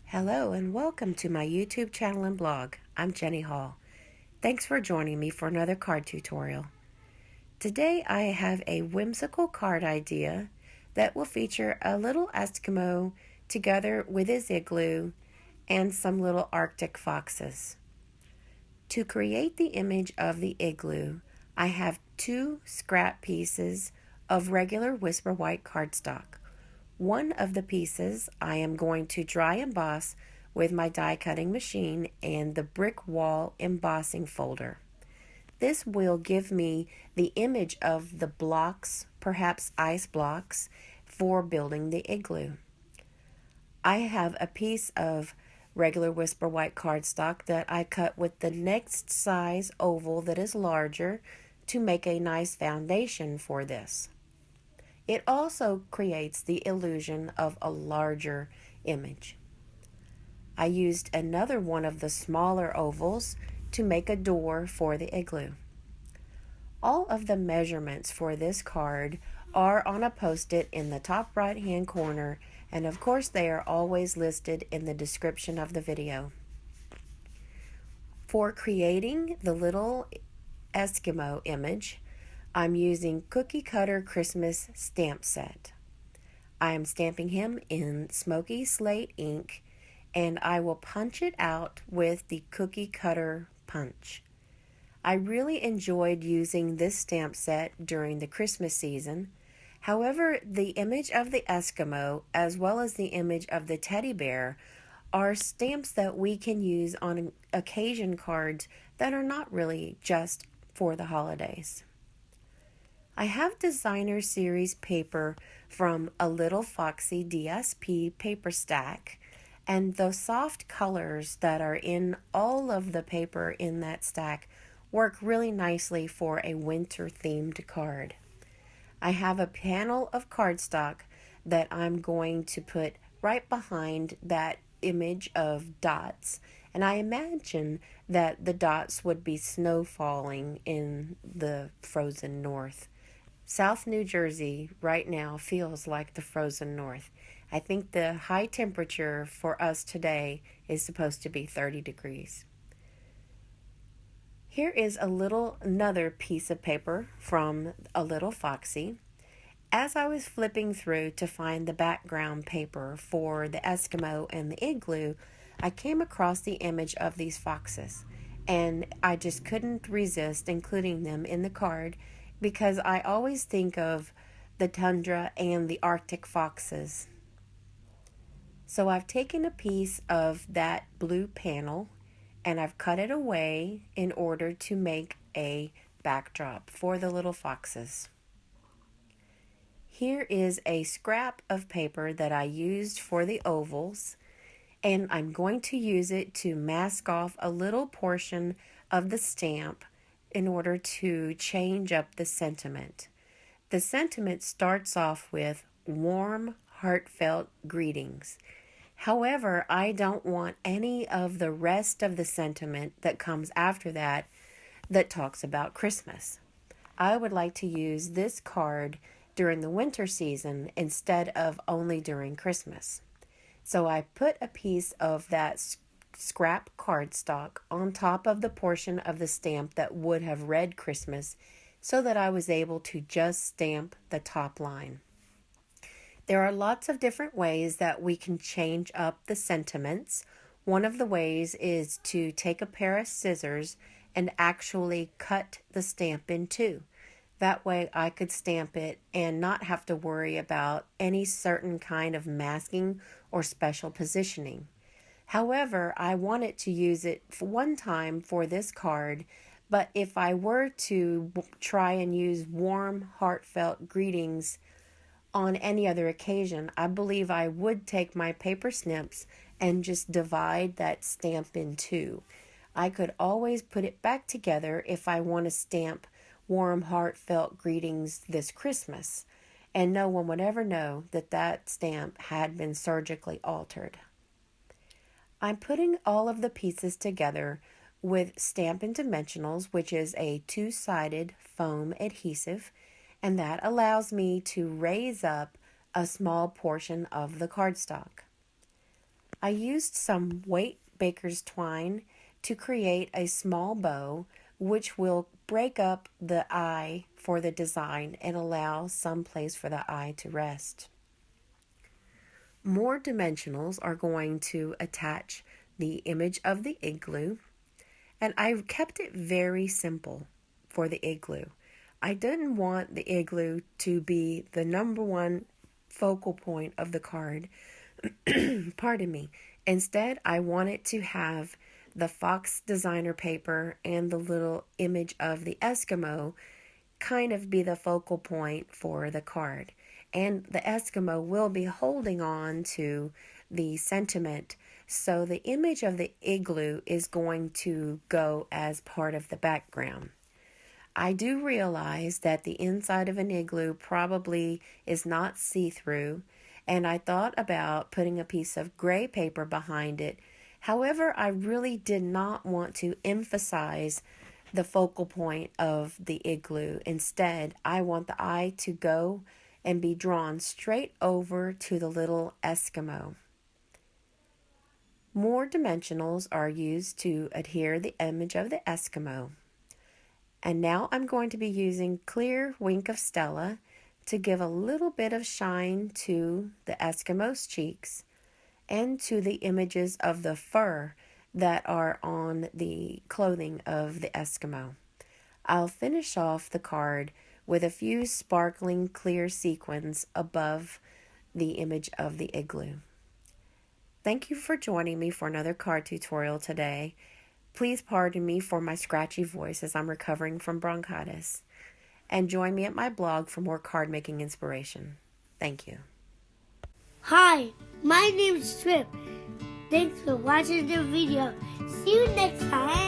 Hello and welcome to my YouTube channel and blog. I'm Jenny Hall. Thanks for joining me for another card tutorial. Today I have a whimsical card idea that will feature a little Eskimo together with his igloo and some little Arctic foxes. To create the image of the igloo, I have 2 scrap pieces of regular Whisper White cardstock. One of the pieces I am going to dry emboss with my die cutting machine and the brick wall embossing folder. This will give me the image of the blocks, perhaps ice blocks, for building the igloo. I have a piece of regular Whisper White cardstock that I cut with the next size oval that is larger to make a nice foundation for this. It also creates the illusion of a larger image. I used another one of the smaller ovals to make a door for the igloo. All of the measurements for this card are on a post-it in the top right hand corner, and of course they are always listed in the description of the video. For creating the little Eskimo image, I'm using Cookie Cutter Christmas stamp set. I am stamping him in smoky slate ink, and I will punch it out with the Cookie Cutter punch. I really enjoyed using this stamp set during the Christmas season. However, the image of the Eskimo as well as the image of the teddy bear are stamps that we can use on occasion cards that are not really just for the holidays. I have designer series paper from a Little Foxy DSP paper stack, and the soft colors that are in all of the paper in that stack work really nicely for a winter themed card. I have a panel of cardstock that I'm going to put right behind that image of dots, and I imagine that the dots would be snow falling in the frozen north. South New Jersey right now feels like the frozen north. I think the high temperature for us today is supposed to be 30 degrees. Here is another piece of paper from a Little Foxy. As I was flipping through to find the background paper for the Eskimo and the igloo, I came across the image of these foxes, and I just couldn't resist including them in the card because I always think of the tundra and the Arctic foxes. So I've taken a piece of that blue panel and I've cut it away in order to make a backdrop for the little foxes. Here is a scrap of paper that I used for the ovals, and I'm going to use it to mask off a little portion of the stamp in order to change up the sentiment. The sentiment starts off with warm, heartfelt greetings. However, I don't want any of the rest of the sentiment that comes after that talks about Christmas. I would like to use this card during the winter season instead of only during Christmas. So I put a piece of that scrap cardstock on top of the portion of the stamp that would have read Christmas so that I was able to just stamp the top line. There are lots of different ways that we can change up the sentiments. One of the ways is to take a pair of scissors and actually cut the stamp in two. That way I could stamp it and not have to worry about any certain kind of masking or special positioning. However, I wanted to use it for one time for this card, but if I were to try and use warm, heartfelt greetings on any other occasion, I believe I would take my paper snips and just divide that stamp in two. I could always put it back together if I want to stamp warm, heartfelt greetings this Christmas, and no one would ever know that that stamp had been surgically altered. I'm putting all of the pieces together with Stampin' Dimensionals, which is a two-sided foam adhesive, and that allows me to raise up a small portion of the cardstock. I used some weight baker's twine to create a small bow which will break up the eye for the design and allow some place for the eye to rest. More dimensionals are going to attach the image of the igloo, and I kept it very simple for the igloo. I didn't want the igloo to be the number one focal point of the card. Pardon me. Instead, I wanted to have the fox designer paper and the little image of the Eskimo kind of be the focal point for the card. And the Eskimo will be holding on to the sentiment, so the image of the igloo is going to go as part of the background. I do realize that the inside of an igloo probably is not see-through, and I thought about putting a piece of gray paper behind it. However, I really did not want to emphasize the focal point of the igloo. Instead, I want the eye to go and be drawn straight over to the little Eskimo. More dimensionals are used to adhere the image of the Eskimo. And now I'm going to be using clear Wink of Stella to give a little bit of shine to the Eskimo's cheeks and to the images of the fur that are on the clothing of the Eskimo. I'll finish off the card with a few sparkling clear sequins above the image of the igloo. Thank you for joining me for another card tutorial today. Please pardon me for my scratchy voice as I'm recovering from bronchitis. And join me at my blog for more card making inspiration. Thank you. Hi, my name is Trip. Thanks for watching the video. See you next time.